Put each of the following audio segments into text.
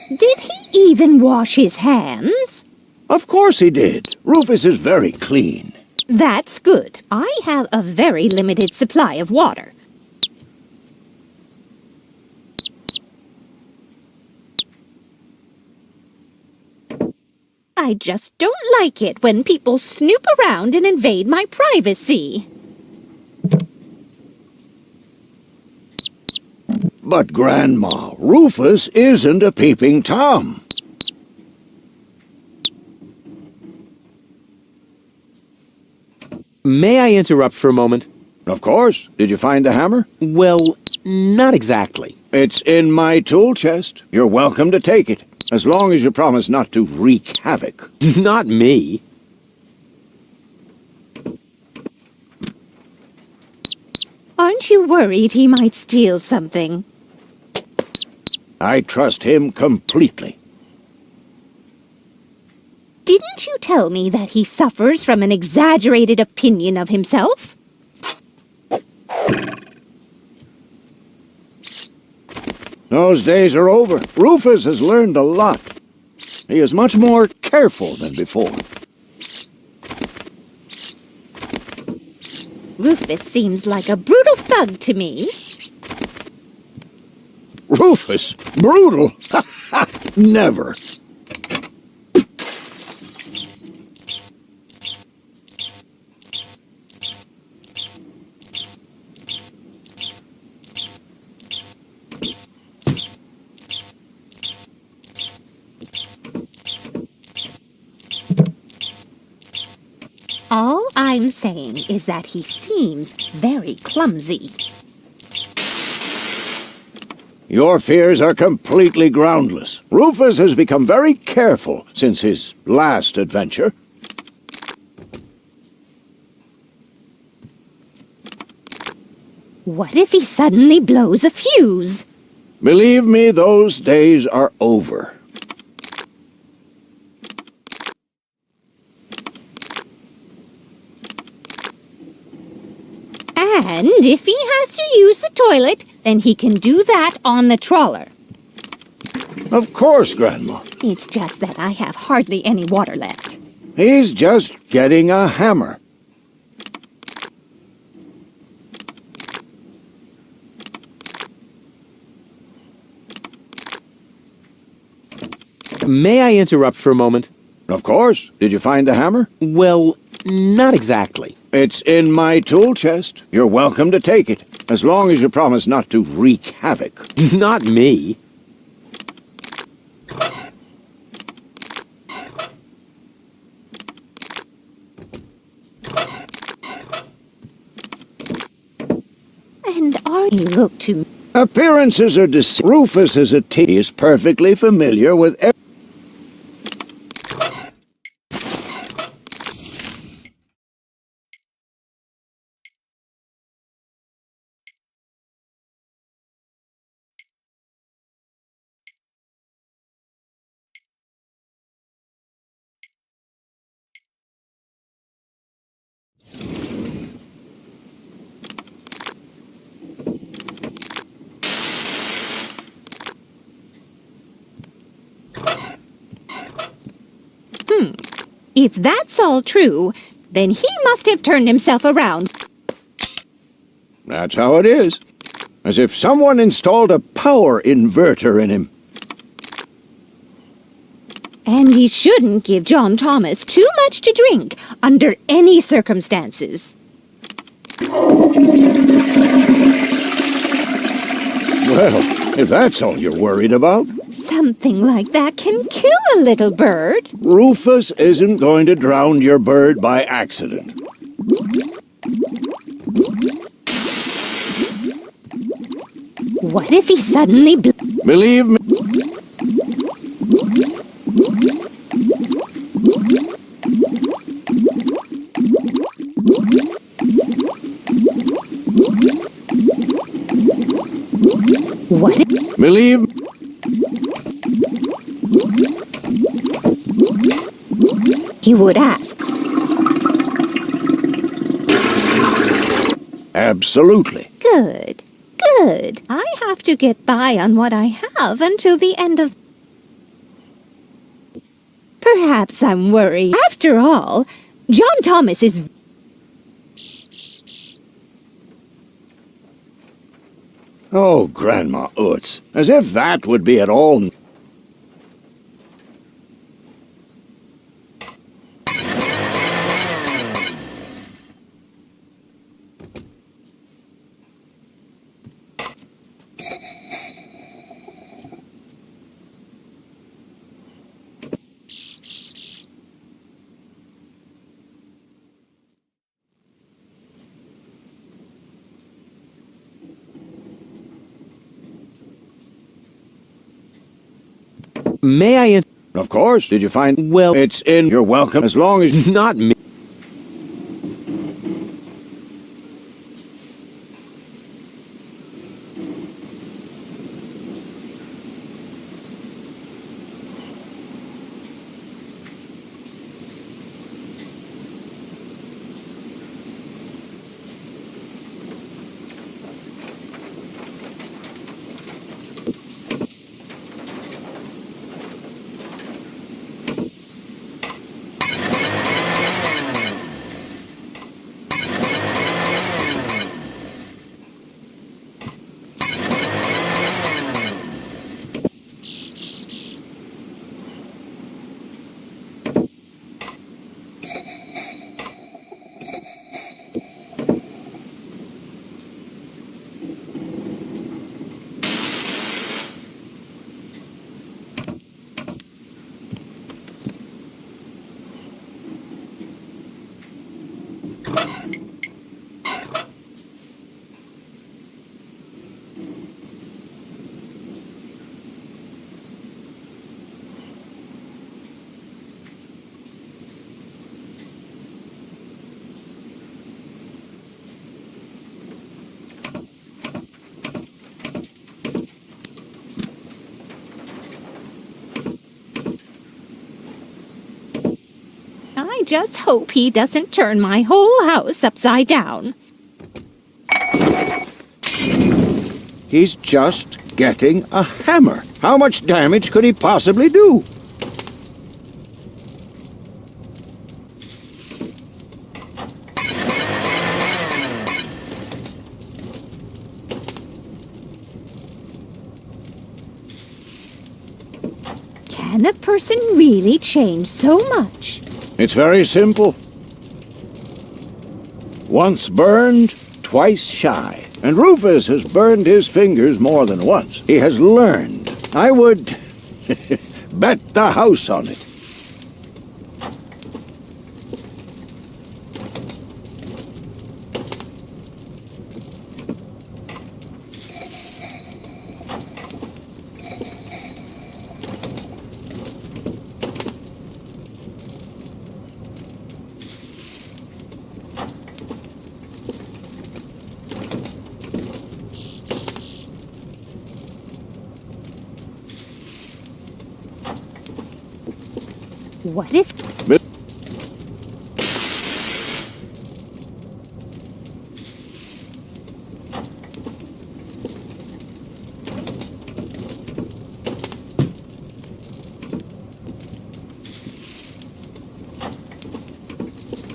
Did he even wash his hands? Of course he did. Rufus is very clean. That's good. I have a very limited supply of water. I just don't like it when people snoop around and invade my privacy. But, Grandma, Rufus isn't a peeping Tom. May I interrupt for a moment? Of course. Did you find the hammer? Well, not exactly. It's in my tool chest. You're welcome to take it, as long as you promise not to wreak havoc. Not me. Aren't you worried he might steal something? I trust him completely. Didn't you tell me that he suffers from an exaggerated opinion of himself? Those days are over. Rufus has learned a lot. He is much more careful than before. Rufus seems like a brutal thug to me. Rufus? Brutal? Never. All I'm saying is that he seems very clumsy. Your fears are completely groundless. Rufus has become very careful since his last adventure. What if he suddenly blows a fuse? Believe me, those days are over. And if he has to use the toilet, then he can do that on the trawler. Of course, Grandma. It's just that I have hardly any water left. He's just getting a hammer. May I interrupt for a moment? Of course. Did you find the hammer? Well, not exactly. It's in my tool chest. You're welcome to take it, as long as you promise not to wreak havoc. Not me. And are you look to... Appearances are deceiving. Rufus is he is perfectly familiar with everything. If that's all true, then he must have turned himself around. That's how it is. As if someone installed a power inverter in him. And he shouldn't give John Thomas too much to drink under any circumstances. Well, if that's all you're worried about. Something like that can kill a little bird. Rufus isn't going to drown your bird by accident. What if he suddenly... Believe me. What if... Believe... He would ask. Absolutely. Good, good. I have to get by on what I have until the end of... Perhaps I'm worried. After all, John Thomas is... Oh, Grandma Utz, as if that would be at all... May I Of course, did you find... Well- It's in your welcome as long as... Not me. I just hope he doesn't turn my whole house upside down. He's just getting a hammer. How much damage could he possibly do? Can a person really change so much? It's very simple. Once burned, twice shy. And Rufus has burned his fingers more than once. He has learned. I would bet the house on it. What if... But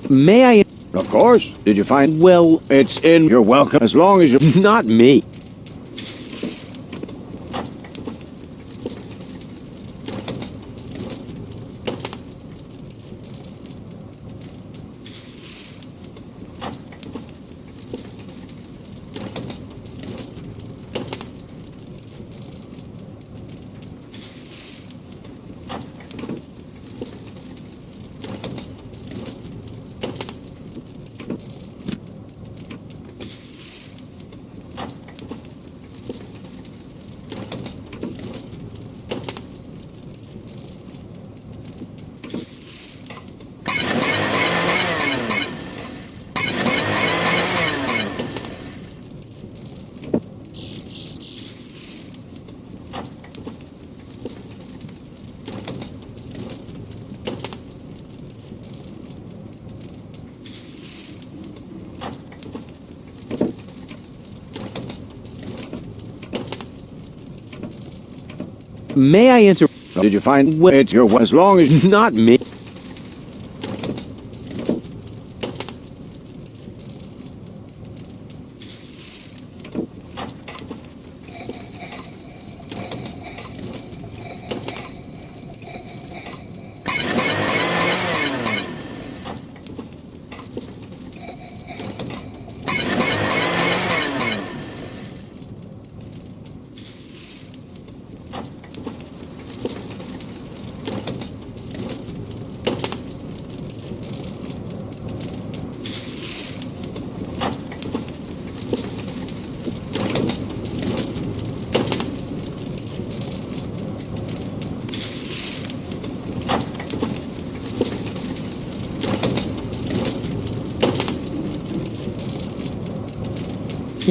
May I... of course, did you find... Well, It's in your welcome as long as you... not me. May I answer? Did you find it your as long as Not me.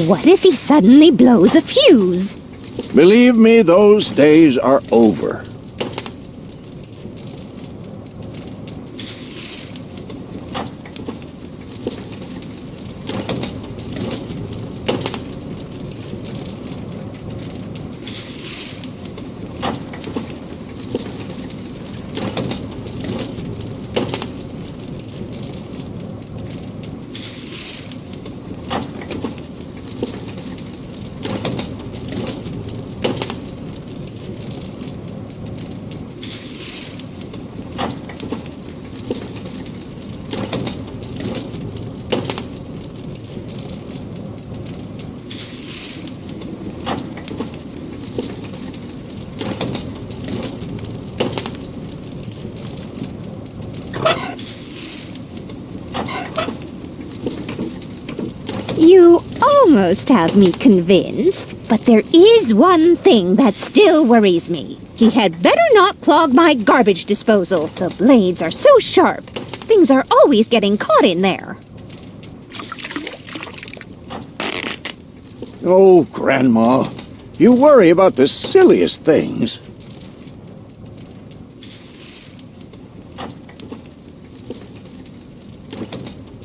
What if he suddenly blows a fuse? Believe me, those days are over. You almost have me convinced, but there is one thing that still worries me. He had better not clog my garbage disposal. The blades are so sharp. Things are always getting caught in there. Oh, Grandma, you worry about the silliest things.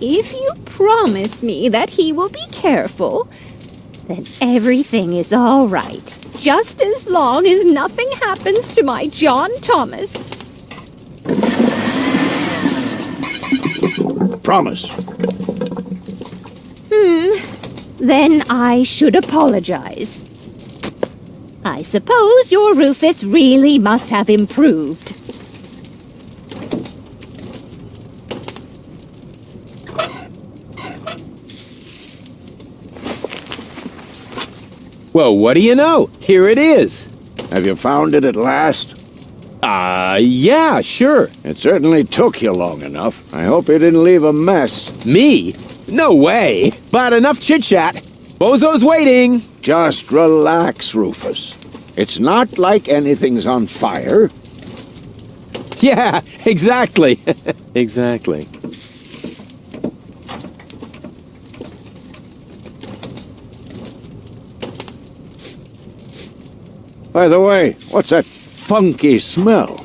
If you promise me that he will be careful, then everything is all right. Just as long as nothing happens to my John Thomas. Promise. Then I should apologize. I suppose your Rufus really must have improved. Well, what do you know? Here it is. Have you found it at last? Yeah, sure. It certainly took you long enough. I hope you didn't leave a mess. Me? No way. But enough chit-chat. Bozo's waiting. Just relax, Rufus. It's not like anything's on fire. Yeah, exactly. Exactly. By the way, what's that funky smell?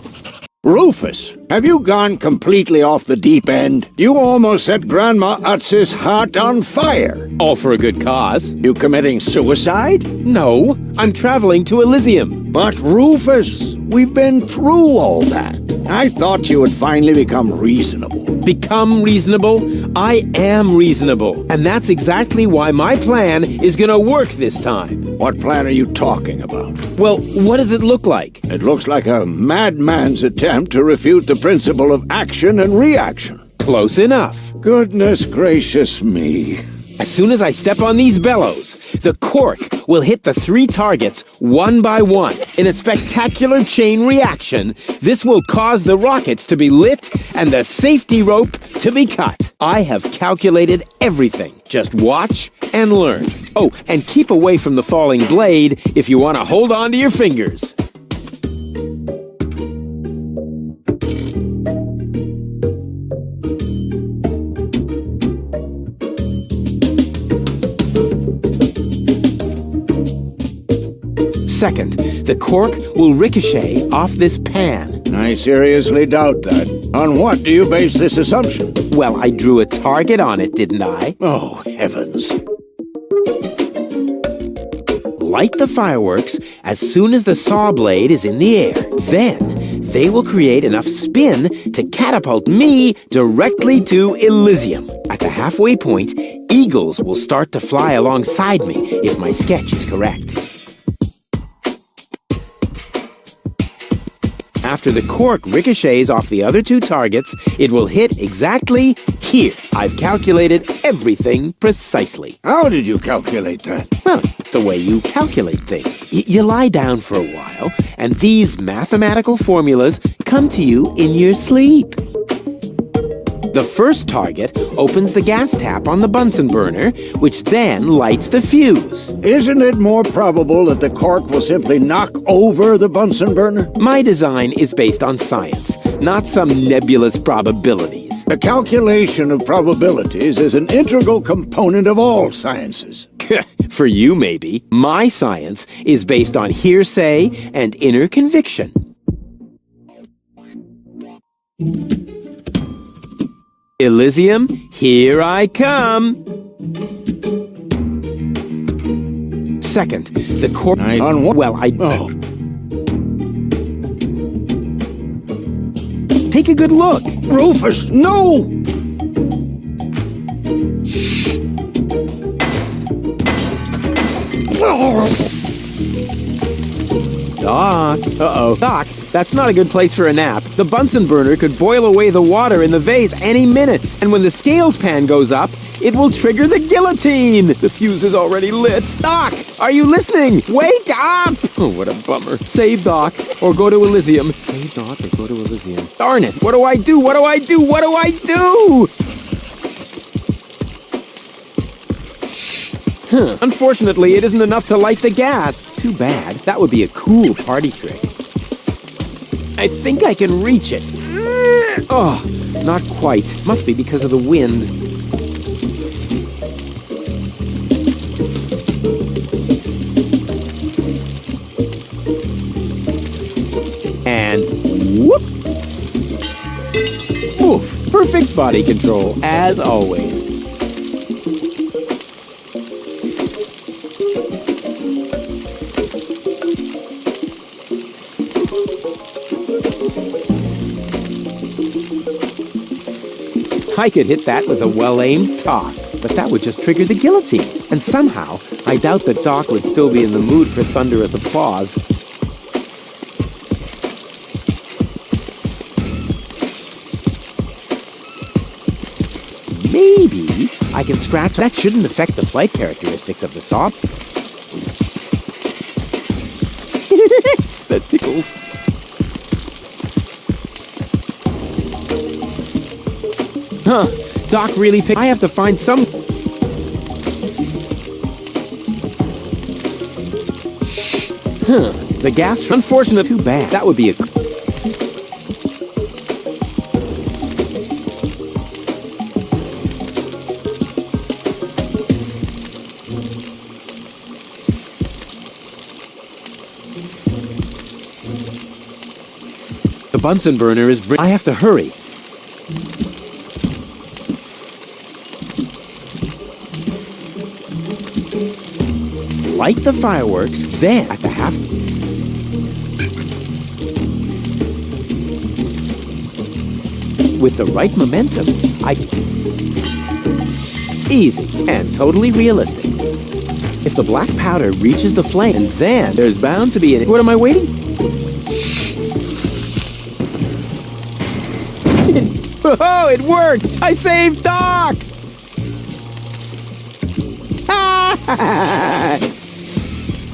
Rufus, have you gone completely off the deep end? You almost set Grandma Utz's heart on fire. All for a good cause. You committing suicide? No, I'm traveling to Elysium. But Rufus, we've been through all that. I thought you would finally become reasonable. Become reasonable? I am reasonable. And that's exactly why my plan is gonna work this time. What plan are you talking about? Well, what does it look like? It looks like a madman's attempt to refute the principle of action and reaction. Close enough. Goodness gracious me. As soon as I step on these bellows, the cork will hit the 3 targets one by one. In a spectacular chain reaction, this will cause the rockets to be lit and the safety rope to be cut. I have calculated everything. Just watch and learn. Oh, and keep away from the falling blade if you want to hold on to your fingers. Second, the cork will ricochet off this pan. I seriously doubt that. On what do you base this assumption? Well, I drew a target on it, didn't I? Oh, heavens. Light the fireworks as soon as the saw blade is in the air. Then they will create enough spin to catapult me directly to Elysium. At the halfway point, eagles will start to fly alongside me if my sketch is correct. After the cork ricochets off the other two targets, it will hit exactly here. I've calculated everything precisely. How did you calculate that? Well, the way you calculate things. You lie down for a while, and these mathematical formulas come to you in your sleep. The first target opens the gas tap on the Bunsen burner, which then lights the fuse. Isn't it more probable that the cork will simply knock over the Bunsen burner? My design is based on science, not some nebulous probabilities. The calculation of probabilities is an integral component of all sciences. For you, maybe. My science is based on hearsay and inner conviction. Elysium, here I come. Second, the cork... On what? Well, Oh. Take a good look. Rufus, no! Doc. Uh-oh. Doc, that's not a good place for a nap. The Bunsen burner could boil away the water in the vase any minute. And when the scales pan goes up, it will trigger the guillotine. The fuse is already lit. Doc, are you listening? Wake up! Oh, what a bummer. Save Doc, or go to Elysium. Save Doc, or go to Elysium. Darn it. What do I do? What do I do? What do I do? Unfortunately, it isn't enough to light the gas. Too bad. That would be a cool party trick. I think I can reach it. Oh, not quite. Must be because of the wind. And whoop! Oof! Perfect body control, as always. I could hit that with a well-aimed toss, but that would just trigger the guillotine. And somehow, I doubt that Doc would still be in the mood for thunderous applause. Maybe I can scratch... That shouldn't affect the flight characteristics of the saw. That tickles. Huh, Doc really picked... I have to find some... The gas... Unfortunate, too bad. That would be a... The Bunsen burner is... I have to hurry. Light the fireworks, then at the half... With the right momentum, Easy and totally realistic. If the black powder reaches the flame, and then there's bound to be an... What am I waiting? Oh, it worked! I saved Doc!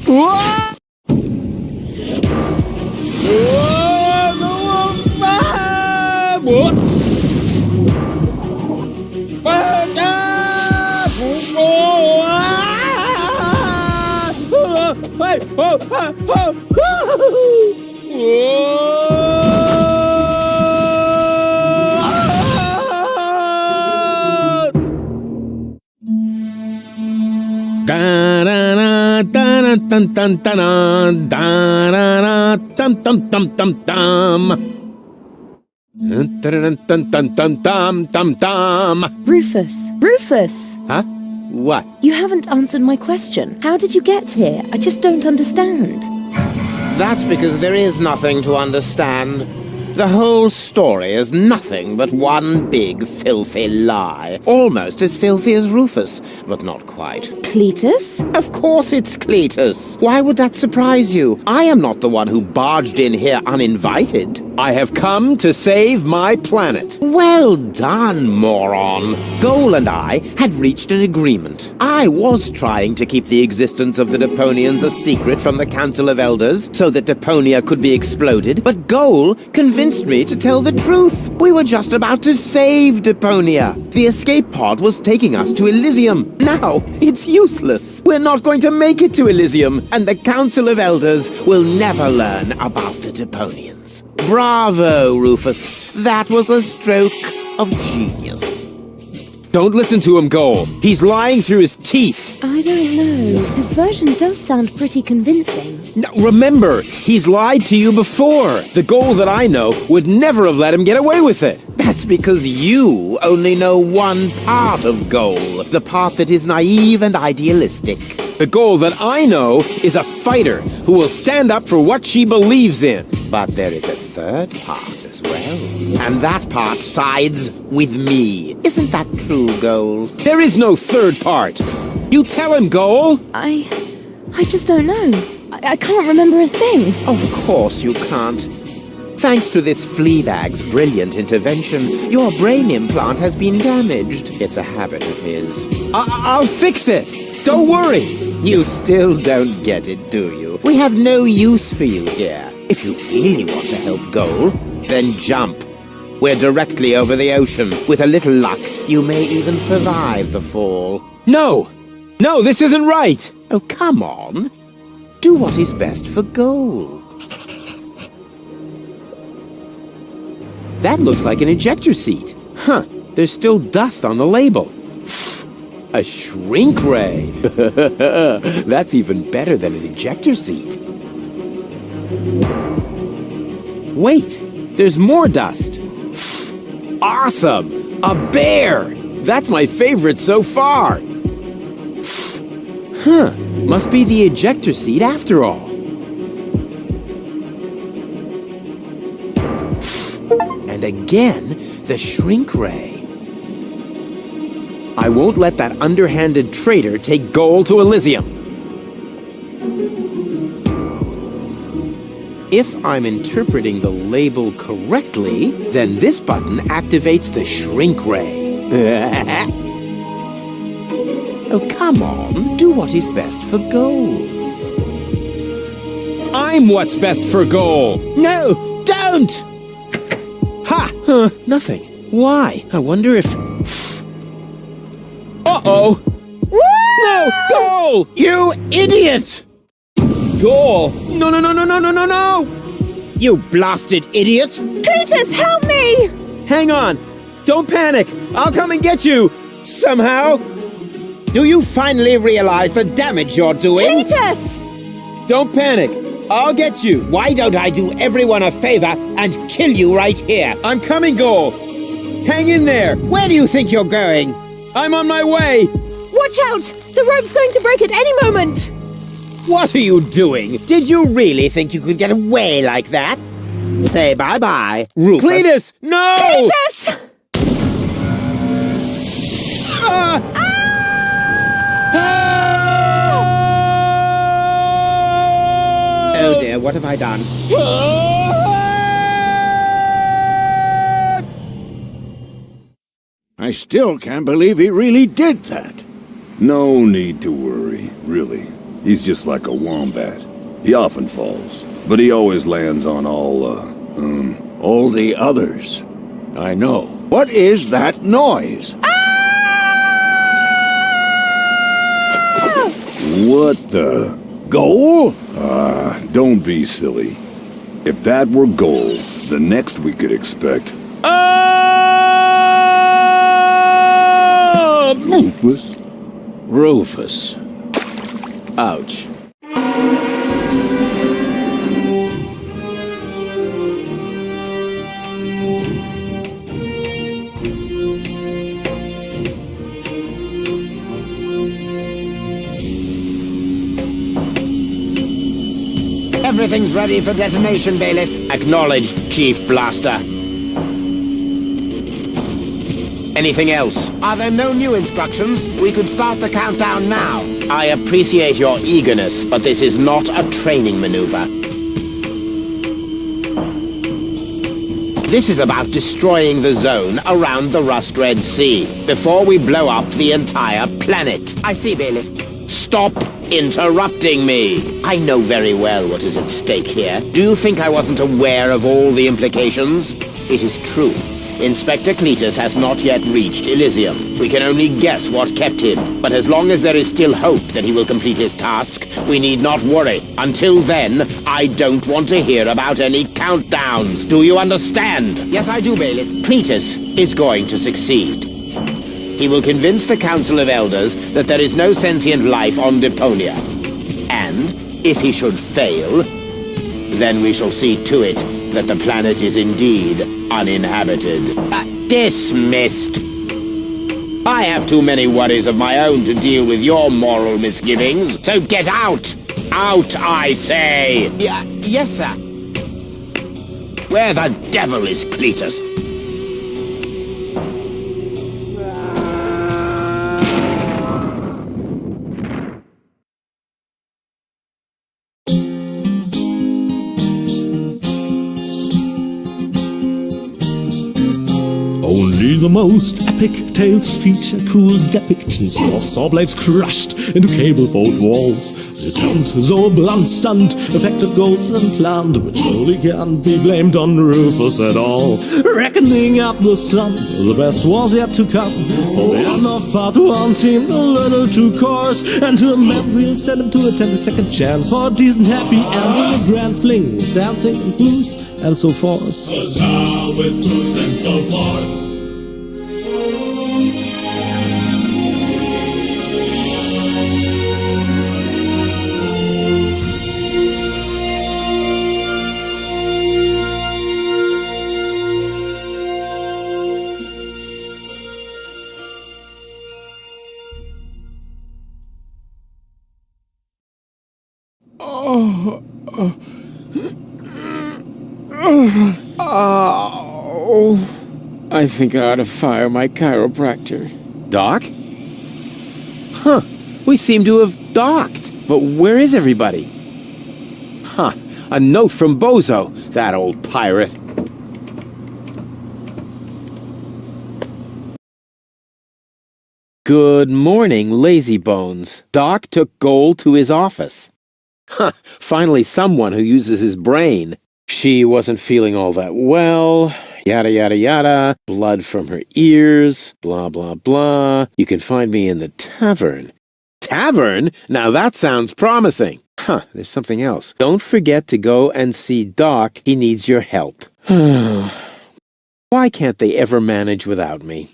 Whoa! Rufus! Rufus! Huh? What? You haven't answered my question. How did you get here? I just don't understand. That's because there is nothing to understand. The whole story is nothing but one big filthy lie. Almost as filthy as Rufus, but not quite. Cletus? Of course it's Cletus. Why would that surprise you? I am not the one who barged in here uninvited. I have come to save my planet. Well done, moron. Goal and I had reached an agreement. I was trying to keep the existence of the Deponians a secret from the Council of Elders so that Deponia could be exploded, but Goal convinced me to tell the truth. We were just about to save Deponia. The escape pod was taking us to Elysium. Now, it's useless. We're not going to make it to Elysium, and the Council of Elders will never learn about the Deponians. Bravo, Rufus. That was a stroke of genius. Don't listen to him, Goal. He's lying through his teeth. I don't know. His version does sound pretty convincing. Now, remember, he's lied to you before. The Goal that I know would never have let him get away with it. That's because you only know one part of Goal, the part that is naive and idealistic. The Goal that I know is a fighter who will stand up for what she believes in. But there is a third part as well. And that part sides with me. Isn't that true, Goal? There is no third part. You tell him, Goal. I just don't know. I can't remember a thing. Of course you can't. Thanks to this Fleabag's brilliant intervention, your brain implant has been damaged. It's a habit of his. I'll fix it. Don't worry. You still don't get it, do you? We have no use for you here. If you really want to help Goal, then jump. We're directly over the ocean. With a little luck, you may even survive the fall. No! No, this isn't right! Oh, come on. Do what is best for Goal. That looks like an ejector seat. Huh, there's still dust on the label. A shrink ray. That's even better than an ejector seat. Wait, there's more dust. Awesome! A bear! That's my favorite so far. Huh, must be the ejector seat after all. And again, the shrink ray. I won't let that underhanded traitor take Goal to Elysium. If I'm interpreting the label correctly, then this button activates the shrink ray. Oh, come on. Do what is best for Goal. I'm what's best for Goal. No, don't! Ha! Nothing. Why? I wonder if... Uh-oh! No! Goal! You idiot! Goal! No, no, no, no, no, no, no, no! You blasted idiot! Cletus, help me! Hang on! Don't panic! I'll come and get you! Somehow! Do you finally realize the damage you're doing? Cletus! Don't panic! I'll get you! Why don't I do everyone a favor and kill you right here? I'm coming, Goal! Hang in there! Where do you think you're going? I'm on my way! Watch out! The rope's going to break at any moment! What are you doing? Did you really think you could get away like that? Say bye-bye, Rufus. Cletus! No! Cletus! Oh dear, what have I done? I still can't believe he really did that. No need to worry, really. He's just like a wombat. He often falls, but he always lands on All the others. I know. What is that noise? What the? Goal? Don't be silly. If that were Goal, the next we could expect... Rufus? Rufus. Ouch. Everything's ready for detonation, Bailiff. Acknowledged, Chief Blaster. Anything else? Are there no new instructions? We could start the countdown now. I appreciate your eagerness, but this is not a training maneuver. This is about destroying the zone around the Rust Red Sea before we blow up the entire planet. I see, Bailiff. Stop interrupting me. I know very well what is at stake here. Do you think I wasn't aware of all the implications? It is true. Inspector Cletus has not yet reached Elysium. We can only guess what kept him, but as long as there is still hope that he will complete his task, we need not worry. Until then, I don't want to hear about any countdowns. Do you understand? Yes, I do, Bailiff. Cletus is going to succeed. He will convince the Council of Elders that there is no sentient life on Deponia. And, if he should fail, then we shall see to it that the planet is indeed uninhabited. Dismissed. I have too many worries of my own to deal with your moral misgivings, so get out! Out, I say! Yes, sir. Where the devil is Cletus? Only the most epic tales feature cruel depictions of saw blades crushed into cable boat walls. The attempt, though a blunt stunt, affected goals and planned, which surely can't be blamed on Rufus at all. Reckoning up the sun, the best was yet to come, for the end of part one seemed a little too coarse, and to amend we'll send him to attend a second chance for a decent happy ending, a grand fling with dancing and blues and so forth. Huzzah with blues and so forth. I think I ought to fire my chiropractor. Doc? Huh. We seem to have docked. But where is everybody? Huh. A note from Bozo, that old pirate. Good morning, lazy bones. Doc took Gold to his office. Huh. Finally someone who uses his brain. She wasn't feeling all that well. Yada, yada, yada. Blood from her ears. Blah, blah, blah. You can find me in the tavern. Tavern? Now that sounds promising. Huh, there's something else. Don't forget to go and see Doc. He needs your help. Why can't they ever manage without me?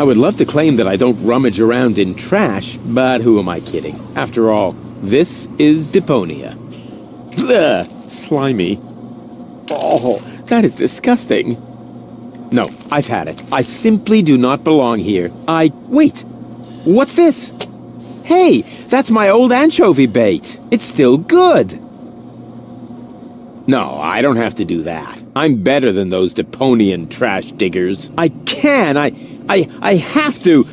I would love to claim that I don't rummage around in trash, but who am I kidding? After all, this is Deponia. Ugh, slimy. Oh, that is disgusting. No, I've had it. I simply do not belong here. Wait, what's this? Hey, that's my old anchovy bait. It's still good. No, I don't have to do that. I'm better than those Deponian trash diggers. I have to.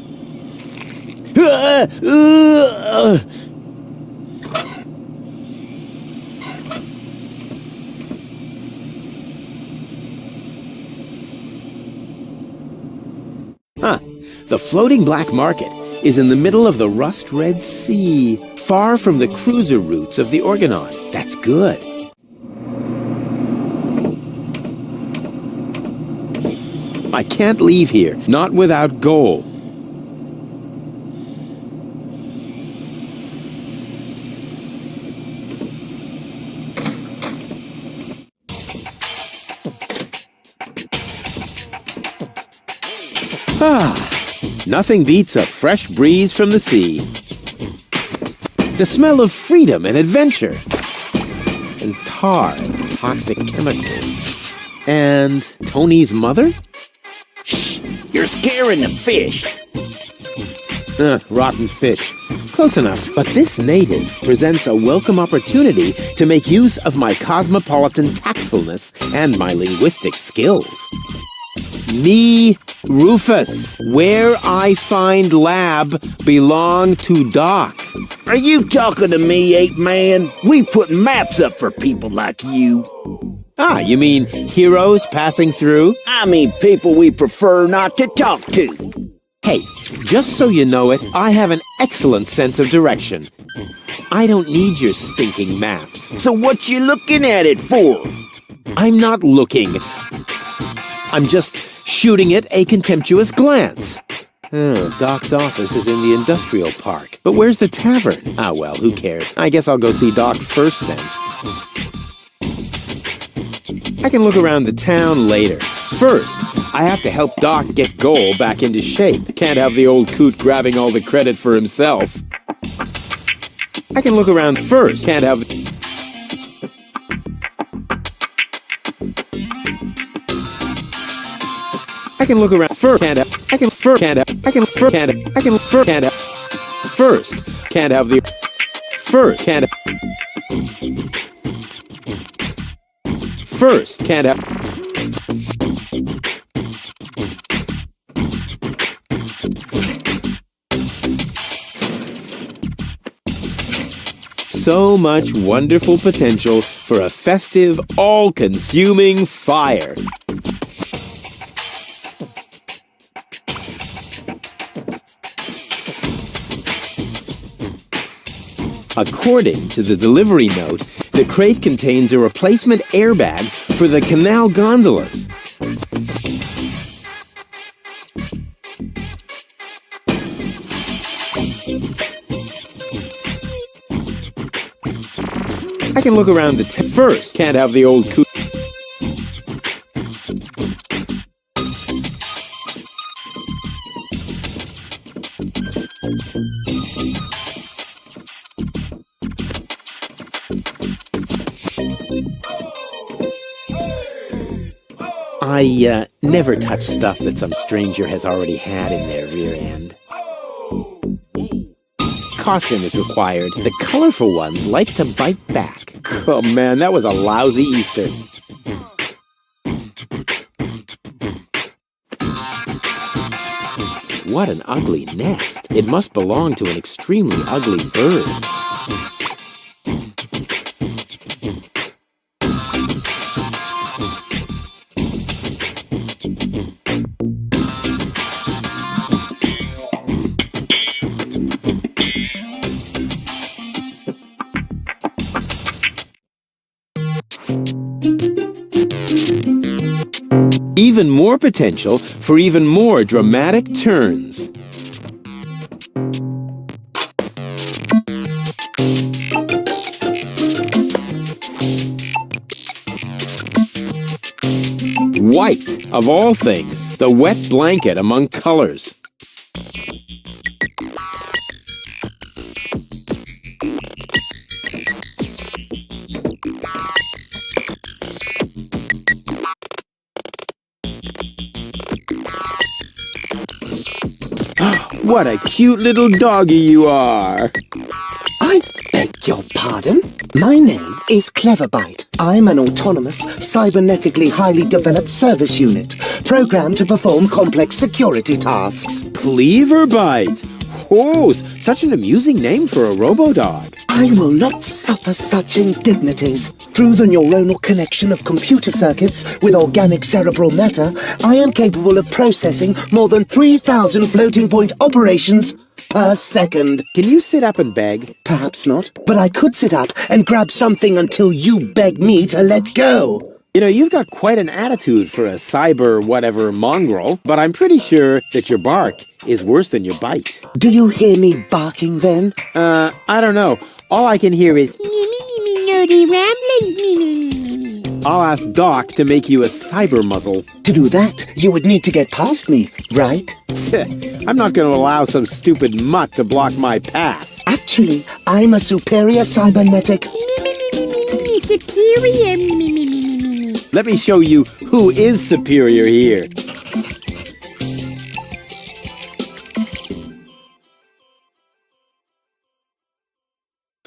The floating black market is in the middle of the rust-red sea, far from the cruiser routes of the Orgonaut. That's good. I can't leave here, not without gold. Nothing beats a fresh breeze from the sea. The smell of freedom and adventure. And tar and toxic chemicals. And Tony's mother? Shh! You're scaring the fish! Rotten fish. Close enough. But this native presents a welcome opportunity to make use of my cosmopolitan tactfulness and my linguistic skills. Me, Rufus, where I find lab belong to Doc. Are you talking to me, ape man? We put maps up for people like you. You mean heroes passing through? I mean people we prefer not to talk to. Hey, just so you know it, I have an excellent sense of direction. I don't need your stinking maps. So what you looking at it for? I'm not looking. I'm just shooting it a contemptuous glance. Doc's office is in the industrial park. But where's the tavern? Well, who cares? I guess I'll go see Doc first then. I can look around the town later. First, I have to help Doc get Goal back into shape. Can't have the old coot grabbing all the credit for himself. I can look around first. Can't have... I can look around first. Can't have. I can first. Can't have. I can first. Can't have. I can first. Can't have. First. Can't have the. First. Can't have. First. Can't have. So much wonderful potential for a festive, all-consuming fire. According to the delivery note, the crate contains a replacement airbag for the canal gondolas. I can look around the first. Can't have the old coot. I never touch stuff that some stranger has already had in their rear end. Caution is required. The colorful ones like to bite back. Oh man, that was a lousy Easter. What an ugly nest. It must belong to an extremely ugly bird. Even more potential for even more dramatic turns. White, of all things, the wet blanket among colors. What a cute little doggy you are. I beg your pardon? My name is Cleverbite. I'm an autonomous, cybernetically highly developed service unit, programmed to perform complex security tasks. Cleverbite. Oh, such an amusing name for a robo-dog. I will not suffer such indignities. Through the neuronal connection of computer circuits with organic cerebral matter, I am capable of processing more than 3,000 floating point operations per second. Can you sit up and beg? Perhaps not, but I could sit up and grab something until you beg me to let go. You know, you've got quite an attitude for a cyber whatever mongrel, but I'm pretty sure that your bark is worse than your bite. Do you hear me barking then? I don't know. All I can hear is Nerdy ramblings, me. I'll ask Doc to make you a cyber muzzle. To do that, you would need to get past me, right? I'm not going to allow some stupid mutt to block my path. Actually, I'm a superior cybernetic... Superior, Let me show you who is superior here.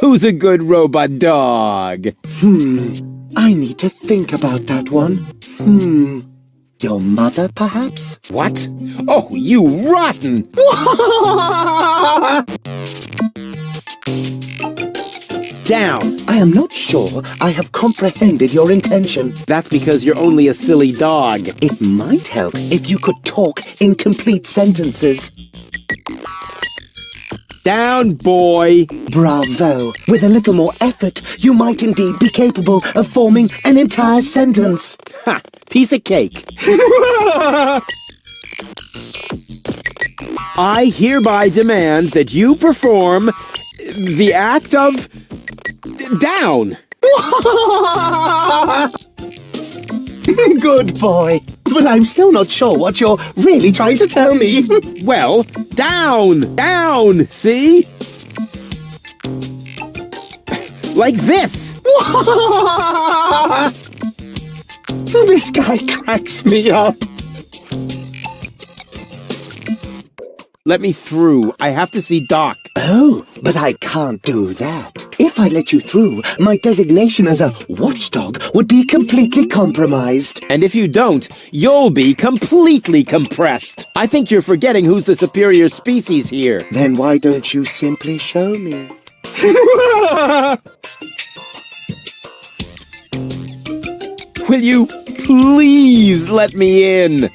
Who's a good robot dog? I need to think about that one. Your mother, perhaps? What? Oh, you rotten! Down! I am not sure I have comprehended your intention. That's because you're only a silly dog. It might help if you could talk in complete sentences. Down, boy! Bravo! With a little more effort, you might indeed be capable of forming an entire sentence. Ha! Piece of cake. I hereby demand that you perform the act of... down! Good boy. But I'm still not sure what you're really trying to tell me. Well, down! Down! See? Like this! This guy cracks me up. Let me through. I have to see Doc. Oh, but I can't do that. If I let you through, my designation as a watchdog would be completely compromised. And if you don't, you'll be completely compressed. I think you're forgetting who's the superior species here. Then why don't you simply show me? Will you please let me in?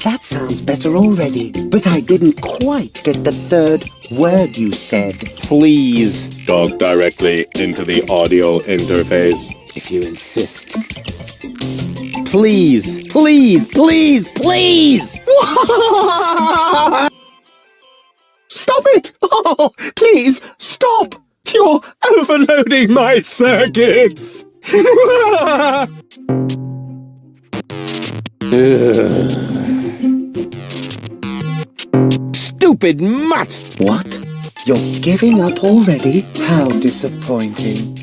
That sounds better already, but I didn't quite get the third word you said. Please, Talk directly into the audio interface. if you insist. Please, please, please, please! Stop it! Oh, please, stop! You're overloading my circuits! Stupid mutt! What? You're giving up already? How disappointing.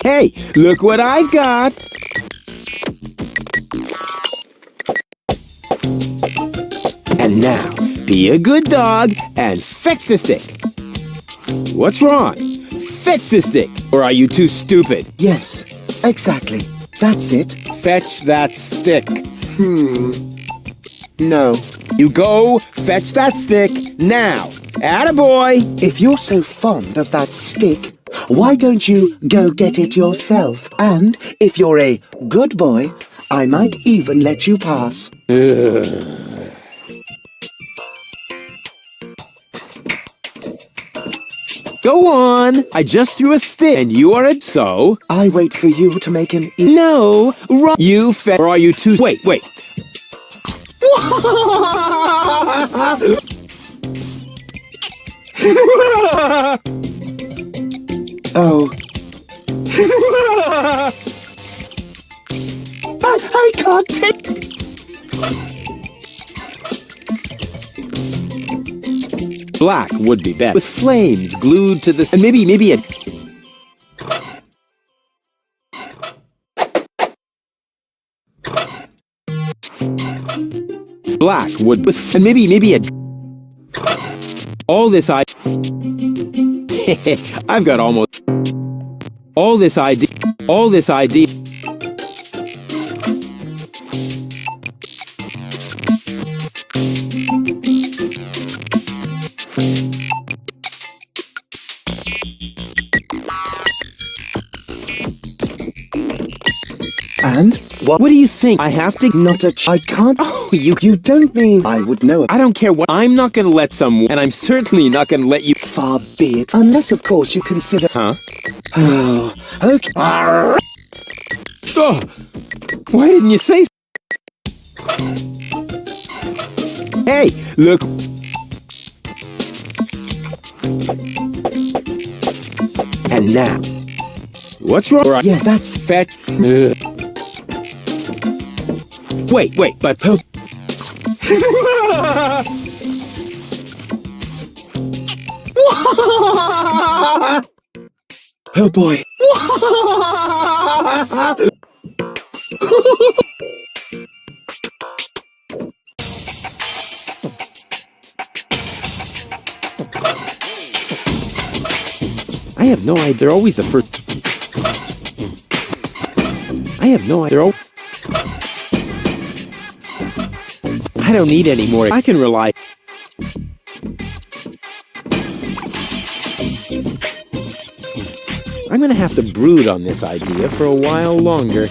Hey, look what I've got! And now, be a good dog and fetch the stick. What's wrong? Fetch the stick, or are you too stupid? Yes, exactly. That's it. Fetch that stick. No. You go fetch that stick now. Attaboy! If you're so fond of that stick, why don't you go get it yourself? And if you're a good boy, I might even let you pass. Go on. I just threw a stick, and you are a so. I wait for you to make an No, wrong. You or are you too? Wait. Oh, I can't take... Black would be better. With flames glued to the... And maybe a... Black would... With... And maybe a... All this I... I've got almost... All this idea... And? What What do you think? I have to... Not a I can't... Oh, you... You don't mean I would know. I don't care what... I'm not gonna let someone... And I'm certainly not gonna let you... Far be it. Unless, of course, you consider... Huh? Oh, okay. Oh! Why didn't you say... Hey, look... And now... What's wrong? Yeah, that's... Fetch... Wait, but... Oh boy. I have no idea. They're always the first... I have no idea. I don't need any more. I can rely... I'm gonna have to brood on this idea for a while longer.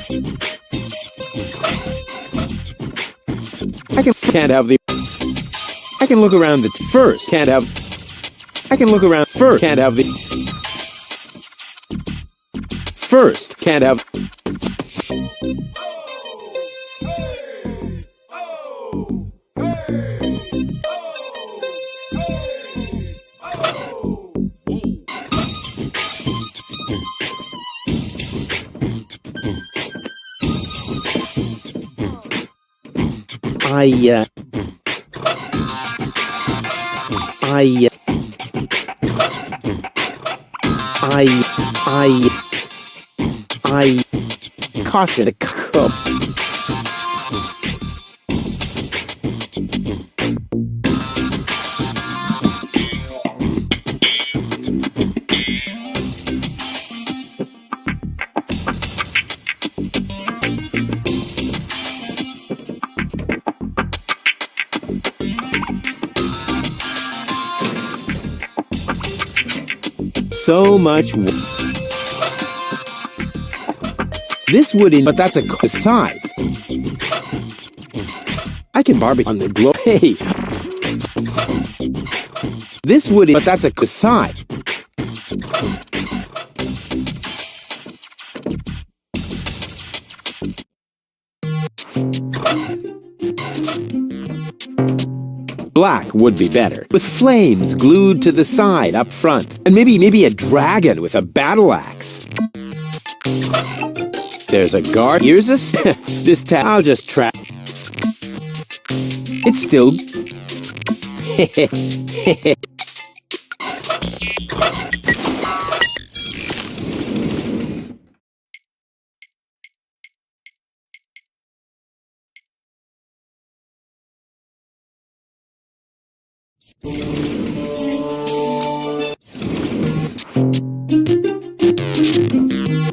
Can't have the... I can look around the... First, can't have... I can look around first, can't have the... First, can't have... Caution to come. So much. This would but that's a besides. I can barbecue on the globe. Hey, this would but that's a beside. Black would be better, with flames glued to the side up front, and maybe a dragon with a battle axe. There's a guard. Here's a... This I'll just trap. It's still...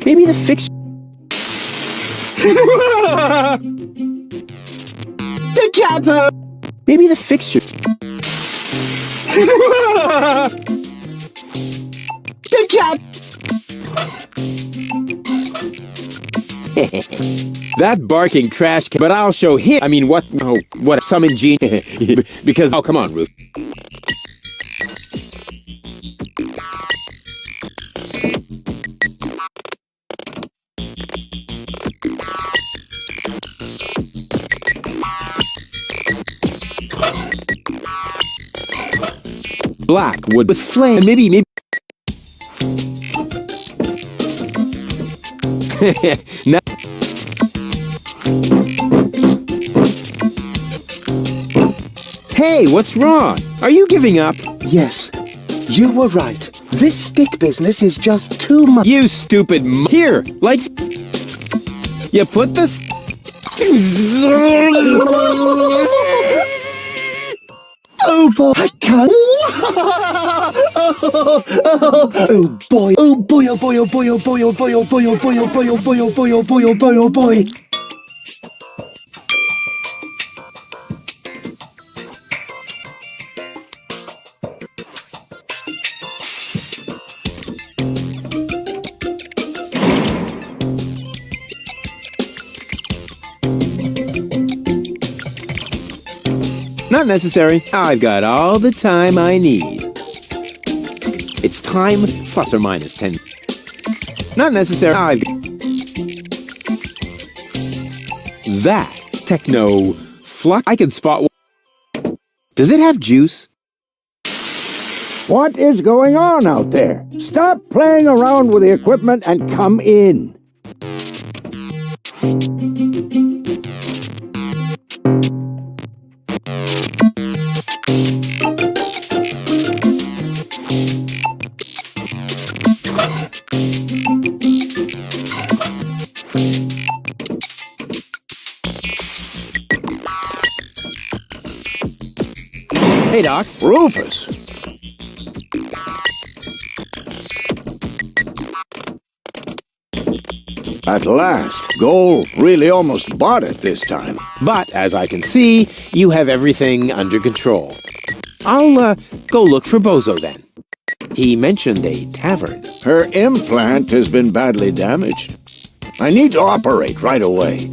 Maybe the fixture... Together! Maybe the fixture... Together! That barking trash can... But I'll show him... I mean, what... Oh, what... Some ingenious... Because... Oh, come on, Ruth. Black wood with flame. Maybe... Now- Hey, what's wrong? Are you giving up? Yes, you were right. This stick business is just too much. You stupid Here, like... You put this... Oh boy, I can't. Oh boy, oh boy, oh boy, oh boy, oh boy, oh boy, oh boy, oh boy, oh boy, oh boy, oh boy, oh boy, oh boy, oh boy. Not necessary. I've got all the time I need. It's time plus or minus 10. Not necessary. That techno flux. I can spot. Does it have juice? What is going on out there? Stop playing around with the equipment and come in. Hey, Doc. Rufus. At last, Goal really almost bought it this time. But, as I can see, you have everything under control. I'll, go look for Bozo then. He mentioned a tavern. Her implant has been badly damaged. I need to operate right away.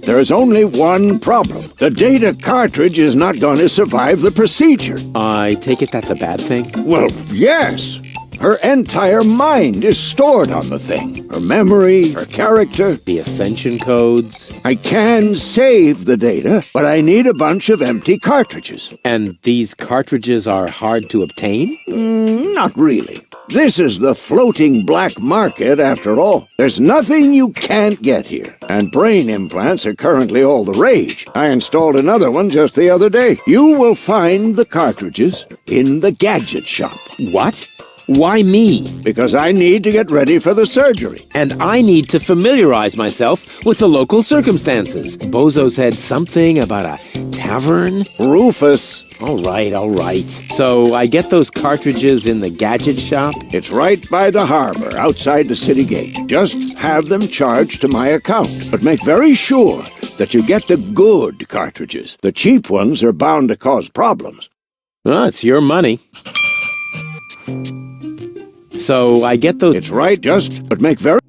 There is only one problem. The data cartridge is not going to survive the procedure. I take it that's a bad thing? Well, yes. Her entire mind is stored on the thing. Her memory, her character. The ascension codes. I can save the data, but I need a bunch of empty cartridges. And these cartridges are hard to obtain? Not really. This is the floating black market, after all. There's nothing you can't get here. And brain implants are currently all the rage. I installed another one just the other day. You will find the cartridges in the gadget shop. What? Why me? Because I need to get ready for the surgery. And I need to familiarize myself with the local circumstances. Bozo said something about a tavern? Rufus. All right. So I get those cartridges in the gadget shop? It's right by the harbor, outside the city gate. Just have them charged to my account. But make very sure that you get the good cartridges. The cheap ones are bound to cause problems. Well, it's your money. So I get those... It's right, but make very...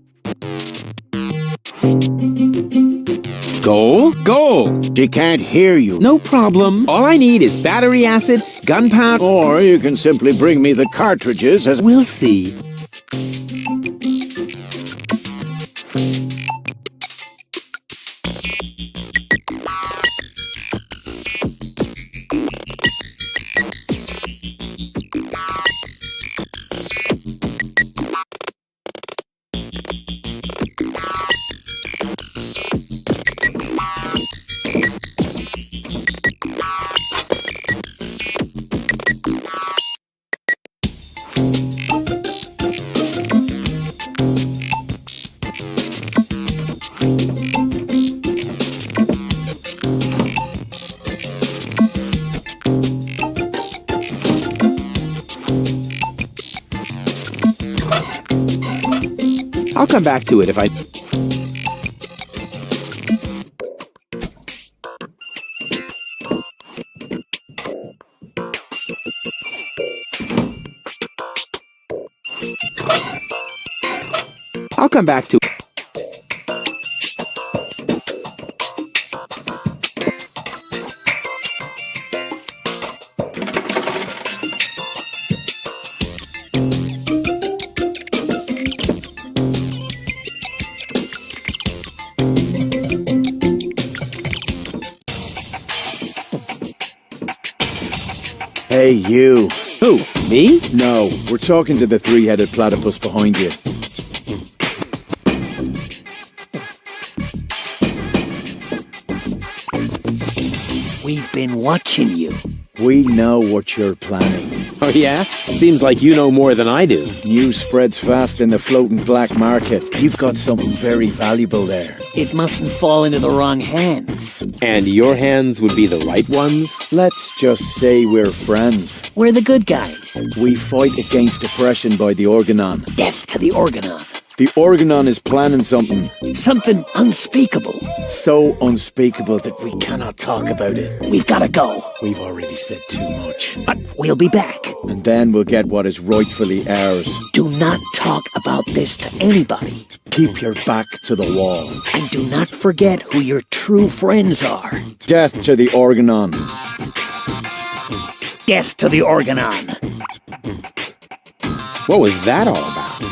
Goal? She can't hear you. No problem. All I need is battery acid, gunpowder... Or you can simply bring me the cartridges as... We'll see. I'll come back to it if I... I'll come back to... Hey, you. Who? Me? No, we're talking to the three-headed platypus behind you. We've been watching you. We know what you're planning. Oh yeah? Seems like you know more than I do. News spreads fast in the floating black market. You've got something very valuable there. It mustn't fall into the wrong hands. And your hands would be the right ones? Let's just say we're friends. We're the good guys. We fight against oppression by the Organon. Death to the Organon. The Organon is planning something Something unspeakable. so unspeakable that we cannot talk about it. We've got to go. We've already said too much. But we'll be back. And then we'll get what is rightfully ours. Do not talk about this to anybody. Keep your back to the wall. And do not forget who your true friends are. Death to the Organon. Death to the Organon. What was that all about?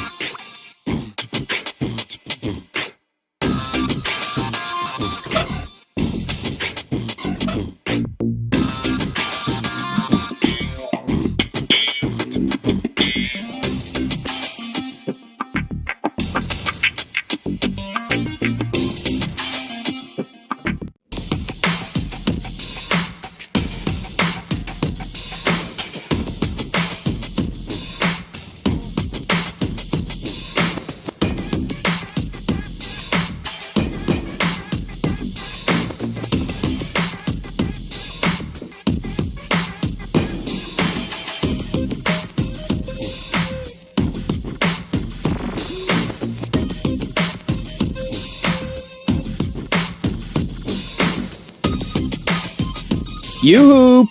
Yoo-hoo!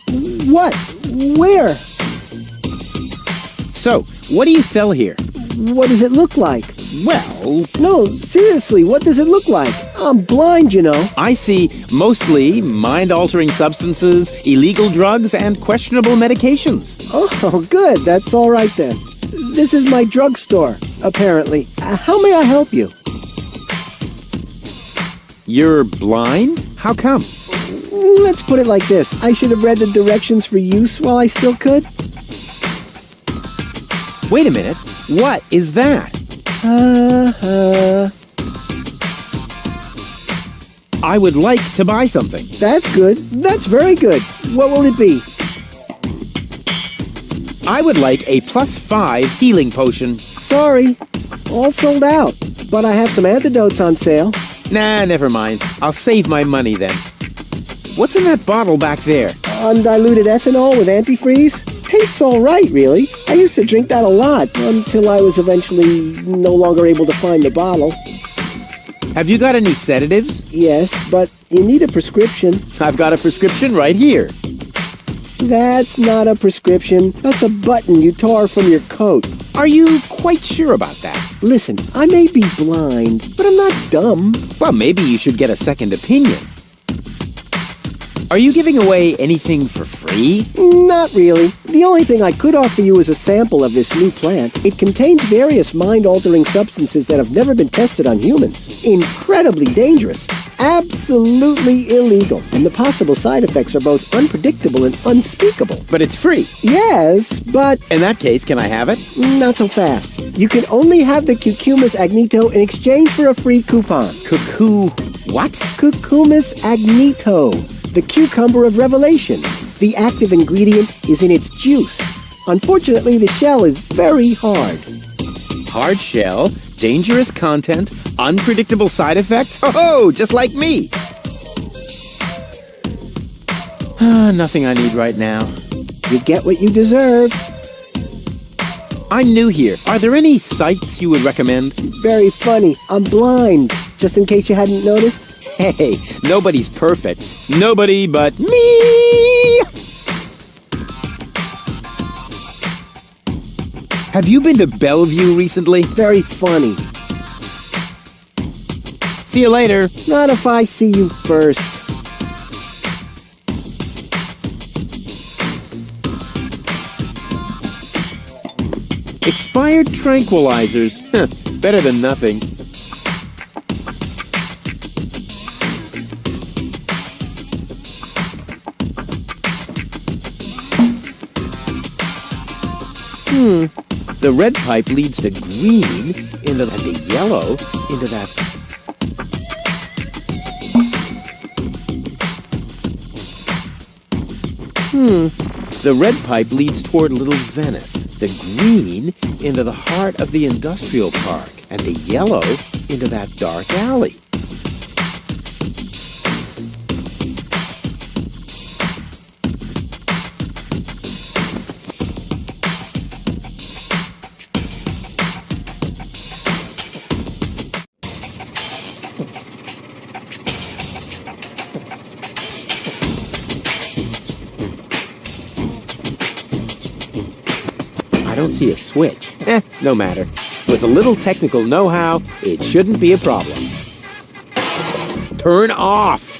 What? Where? So, what do you sell here? What does it look like? Well, No, seriously, what does it look like? I'm blind, you know. I see mostly mind-altering substances, illegal drugs, and questionable medications. Oh, good. That's all right then. This is my drugstore, apparently. How may I help you? You're blind? How come? Let's put it like this. I should have read the directions for use while I still could. Wait a minute. What is that? I would like to buy something. That's good. That's very good. What will it be? I would like a +5 healing potion. Sorry. All sold out. But I have some antidotes on sale. Nah, never mind. I'll save my money then. What's in that bottle back there? Undiluted ethanol with antifreeze? Tastes all right, really. I used to drink that a lot until I was eventually no longer able to find the bottle. Have you got any sedatives? Yes, but you need a prescription. I've got a prescription right here. That's not a prescription. That's a button you tore from your coat. Are you quite sure about that? Listen, I may be blind, but I'm not dumb. Well, maybe you should get a second opinion. Are you giving away anything for free? Not really. The only thing I could offer you is a sample of this new plant. It contains various mind-altering substances that have never been tested on humans. Incredibly dangerous. Absolutely illegal. And the possible side effects are both unpredictable and unspeakable. But it's free. Yes, but... In that case, can I have it? Not so fast. You can only have the Cucumis agnito in exchange for a free coupon. What? Cucumis agnito. The cucumber of revelation. The active ingredient is in its juice. Unfortunately, the shell is very hard. Hard shell, dangerous content, unpredictable side effects? Oh, just like me! Nothing I need right now. You get what you deserve. I'm new here. Are there any sites you would recommend? Very funny. I'm blind, just in case you hadn't noticed. Hey, nobody's perfect. Nobody but me! Have you been to Bellevue recently? Very funny. See you later. Not if I see you first. Expired tranquilizers. Better than nothing. The red pipe leads to green, into the yellow, into that... The red pipe leads toward Little Venice, the green into the heart of the industrial park, and the yellow into that dark alley. I don't see a switch. No matter. With a little technical know-how, it shouldn't be a problem. Turn off!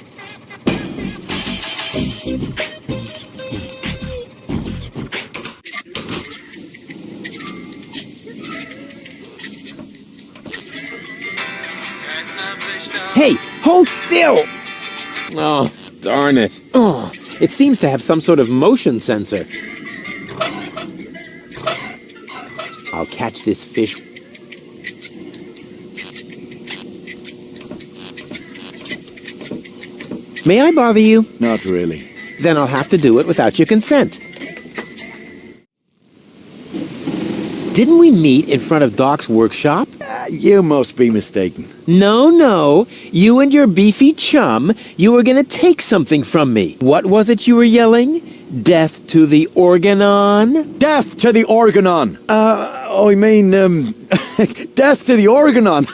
Hey, hold still! Oh, darn it. Oh, it seems to have some sort of motion sensor. I'll catch this fish. May I bother you? Not really. Then I'll have to do it without your consent. Didn't we meet in front of Doc's workshop? You must be mistaken. No. You and your beefy chum, you were going to take something from me. What was it you were yelling? Death to the Organon? Death to the Organon! Death to the Organon!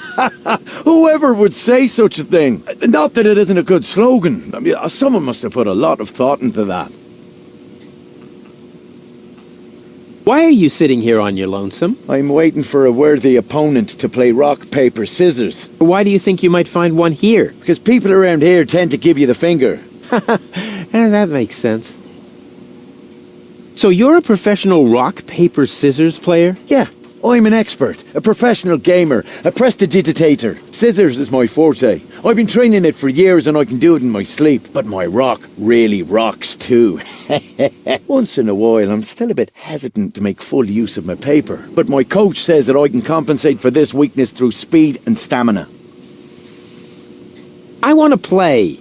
Whoever would say such a thing? Not that it isn't a good slogan. I mean, someone must have put a lot of thought into that. Why are you sitting here on your lonesome? I'm waiting for a worthy opponent to play rock, paper, scissors. Why do you think you might find one here? Because people around here tend to give you the finger. That makes sense. So you're a professional rock, paper, scissors player? Yeah, I'm an expert, a professional gamer, a prestidigitator. Scissors is my forte. I've been training it for years and I can do it in my sleep. But my rock really rocks too. Once in a while, I'm still a bit hesitant to make full use of my paper. But my coach says that I can compensate for this weakness through speed and stamina. I want to play.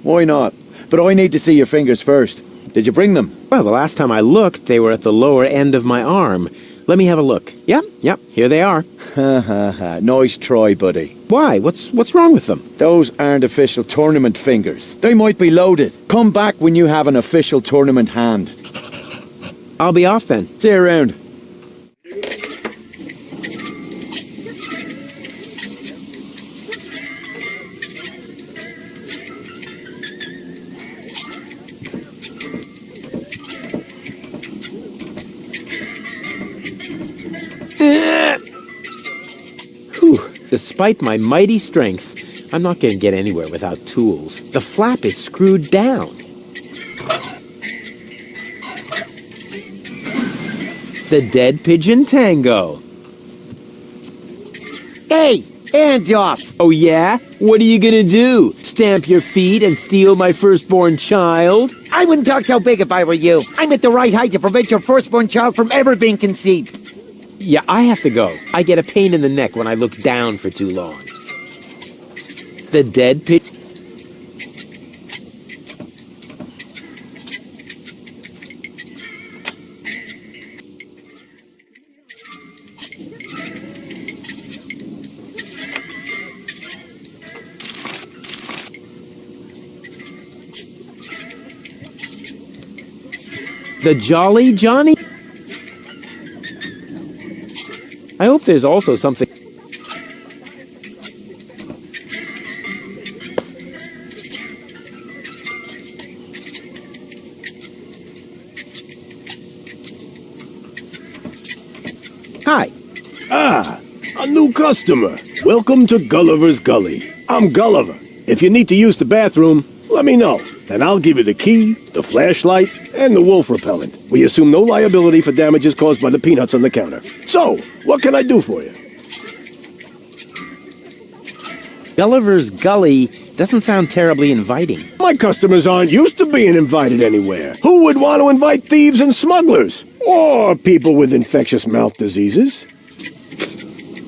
Why not? But I need to see your fingers first. Did you bring them? Well, the last time I looked, they were at the lower end of my arm. Let me have a look. Yep, here they are. Nice try, buddy. Why? What's wrong with them? Those aren't official tournament fingers. They might be loaded. Come back when you have an official tournament hand. I'll be off then. See you around. Despite my mighty strength, I'm not going to get anywhere without tools. The flap is screwed down. The dead pigeon tango. Hey, hands off! Oh yeah? What are you going to do? Stamp your feet and steal my firstborn child? I wouldn't talk so big if I were you. I'm at the right height to prevent your firstborn child from ever being conceived. Yeah, I have to go. I get a pain in the neck when I look down for too long. The dead pigeon. The Jolly Johnny? I hope there's also something... Hi. Ah, a new customer. Welcome to Gulliver's Gully. I'm Gulliver. If you need to use the bathroom, let me know. Then I'll give you the key, the flashlight, and the wolf repellent. We assume no liability for damages caused by the peanuts on the counter. So, what can I do for you? Gulliver's Gully doesn't sound terribly inviting. My customers aren't used to being invited anywhere. Who would want to invite thieves and smugglers? Or people with infectious mouth diseases?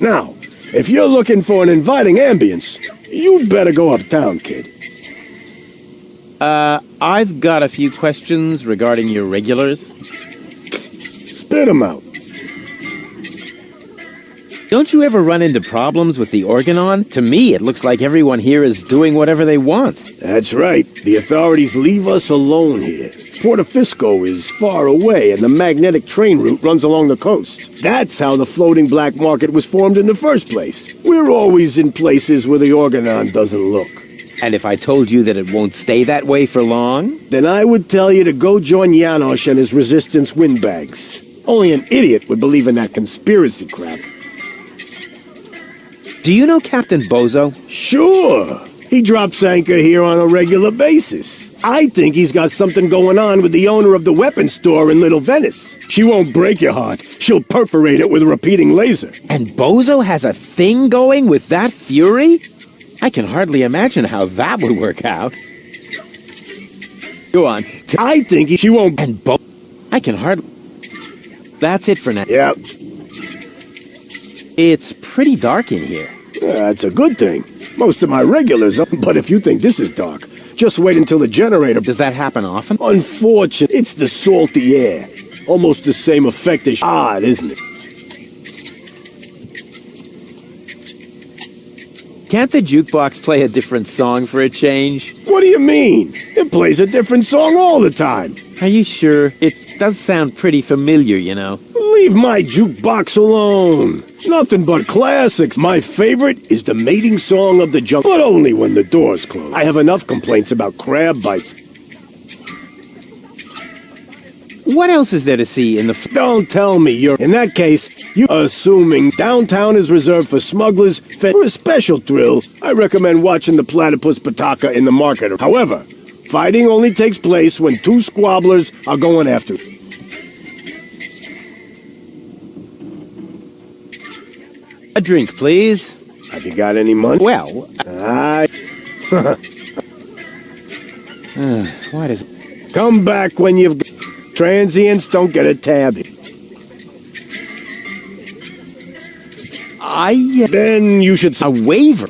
Now, if you're looking for an inviting ambience, you'd better go uptown, kid. I've got a few questions regarding your regulars. Spit 'em out. Don't you ever run into problems with the organon? To me, it looks like everyone here is doing whatever they want. That's right. The authorities leave us alone here. Porto Fisco is far away, and the magnetic train route runs along the coast. That's how the floating black market was formed in the first place. We're always in places where the organon doesn't look. And if I told you that it won't stay that way for long? Then I would tell you to go join Janosch and his resistance windbags. Only an idiot would believe in that conspiracy crap. Do you know Captain Bozo? Sure. He drops anchor here on a regular basis. I think he's got something going on with the owner of the weapons store in Little Venice. She won't break your heart. She'll perforate it with a repeating laser. And Bozo has a thing going with that fury? I can hardly imagine how that would work out. Go on. I think she won't. And I can hardly... That's it for now. Yeah. It's pretty dark in here. That's a good thing. Most of my regulars are, but if you think this is dark, just wait until the generator... Does that happen often? Unfortunate. It's the salty air. Almost the same effect as odd, isn't it? Can't the jukebox play a different song for a change? What do you mean? It plays a different song all the time. Are you sure? It does sound pretty familiar, you know. Leave my jukebox alone. Nothing but classics. My favorite is the mating song of the jungle, but only when the doors close. I have enough complaints about crab bites. What else is there to see in the... Don't tell me you're... In that case, you assuming downtown is reserved for smugglers. For a special thrill, I recommend watching the platypus pataka in the market. However, fighting only takes place when two squabblers are going after it. A drink, please. Have you got any money? Well, why does... Come back when you've... Transients don't get a tab. Then you should... A waiver?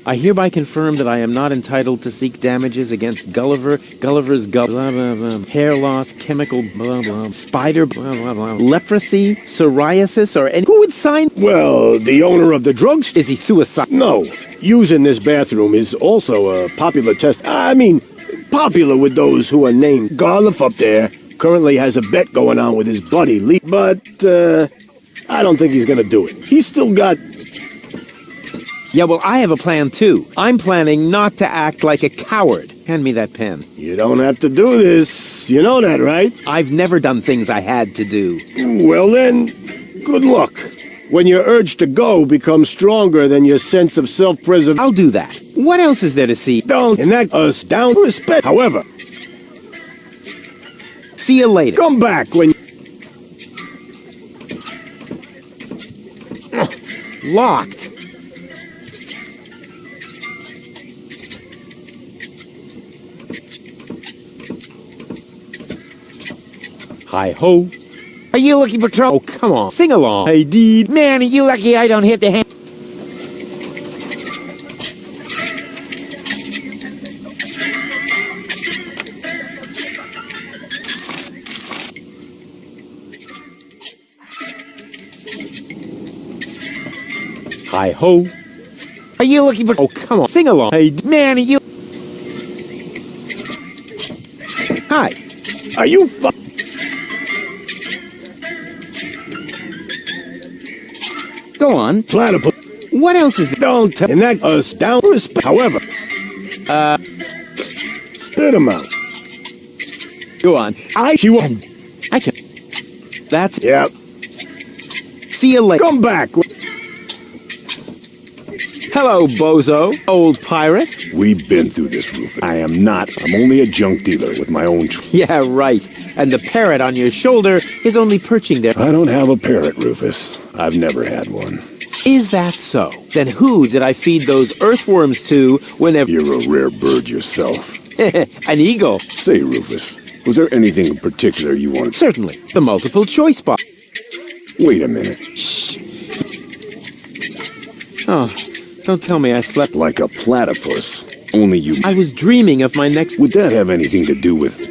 I hereby confirm that I am not entitled to seek damages against Gulliver, Gulliver's blah, blah, blah, hair loss, chemical, blah, blah, spider, blah, blah, blah, leprosy, psoriasis, or any... Who would sign... Well, the owner of the drugs... Is he suicide? No. Using this bathroom is also a popular test... popular with those who are named. Garliff up there currently has a bet going on with his buddy Lee, but I don't think he's gonna do it. He's still got... Yeah, well, I have a plan too. I'm planning not to act like a coward. Hand me that pen. You don't have to do this. You know that, right? I've never done things I had to do. Well then, good luck. When your urge to go becomes stronger than your sense of self-preservation... I'll do that. What else is there to see? Don't enact us down respect. However... See you later. Come back when... Locked. Hi-ho. Are you looking for trouble? Oh, come on. Sing along. Hey, Deed. Man, are you lucky I don't hit the hand? Hi-ho. Are you looking for... Oh, come on. Sing along. Hey, man, are you... Hi. Are you Go on. Platypus. What else is there? Don't tell... Enact us down respect. However... Spit him out. Go on. She won't... I can... That's... Yep. See you later. Come back. Hello, Bozo, old pirate. We've been through this, Rufus. I am not. I'm only a junk dealer with my own... Yeah, right. And the parrot on your shoulder is only perching there. I don't have a parrot, Rufus. I've never had one. Is that so? Then who did I feed those earthworms to whenever... You're a rare bird yourself. An eagle. Say, Rufus, was there anything in particular you wanted? Certainly. The multiple choice box. Wait a minute. Shh. Oh, don't tell me I slept... Like a platypus. Only you... I was dreaming of my next... Would that have anything to do with...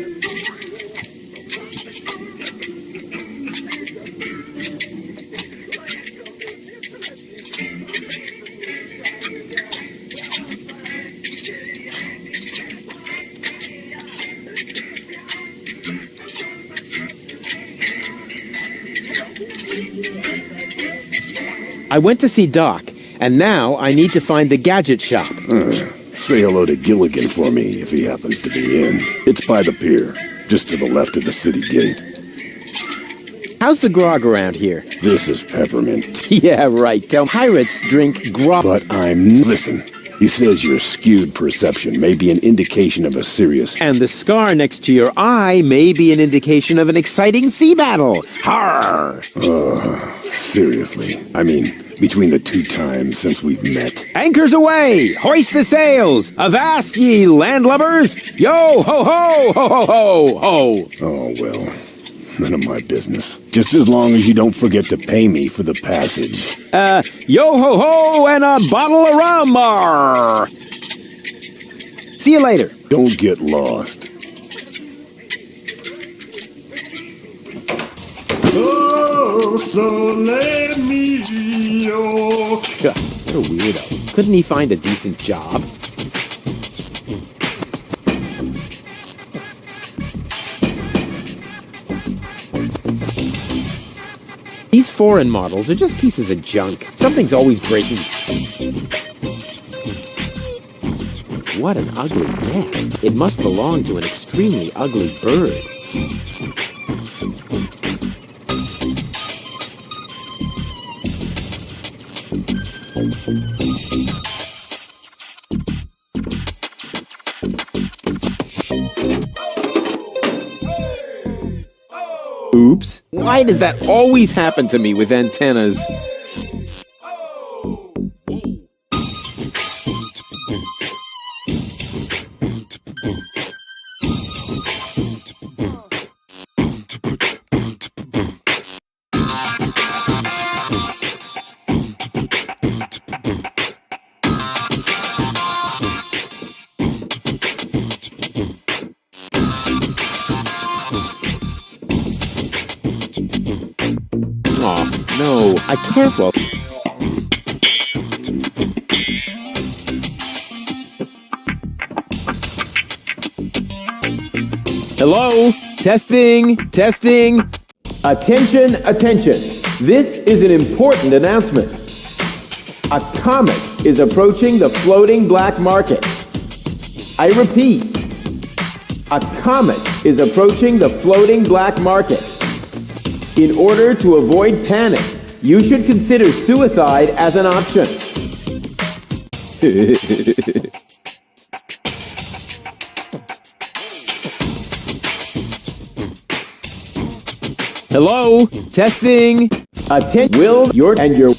I went to see Doc, and now I need to find the gadget shop. Say hello to Gilligan for me if he happens to be in. It's by the pier, just to the left of the city gate. How's the grog around here? This is peppermint. Yeah, right. Tell pirates drink grog. But Listen, he says your skewed perception may be an indication of a serious... And the scar next to your eye may be an indication of an exciting sea battle. Har! Seriously. I mean, between the 2 times since we've met. Anchors away! Hoist the sails! Avast, ye landlubbers! Yo, ho, ho, ho, ho, ho, ho! Oh, well, none of my business. Just as long as you don't forget to pay me for the passage. Yo, ho, ho, and a bottle of rum! Arr. See you later. Don't get lost. Oh, so let me go. What a weirdo. Couldn't he find a decent job? These foreign models are just pieces of junk. Something's always breaking. What an ugly nest. It must belong to an extremely ugly bird. Oops. Why does that always happen to me with antennas? No, I can't. Well, hello? Testing, testing. Attention, attention. This is an important announcement. A comet is approaching the floating black market. I repeat, a comet is approaching the floating black market. In order to avoid panic, you should consider suicide as an option. Hello? Testing? Will your and your...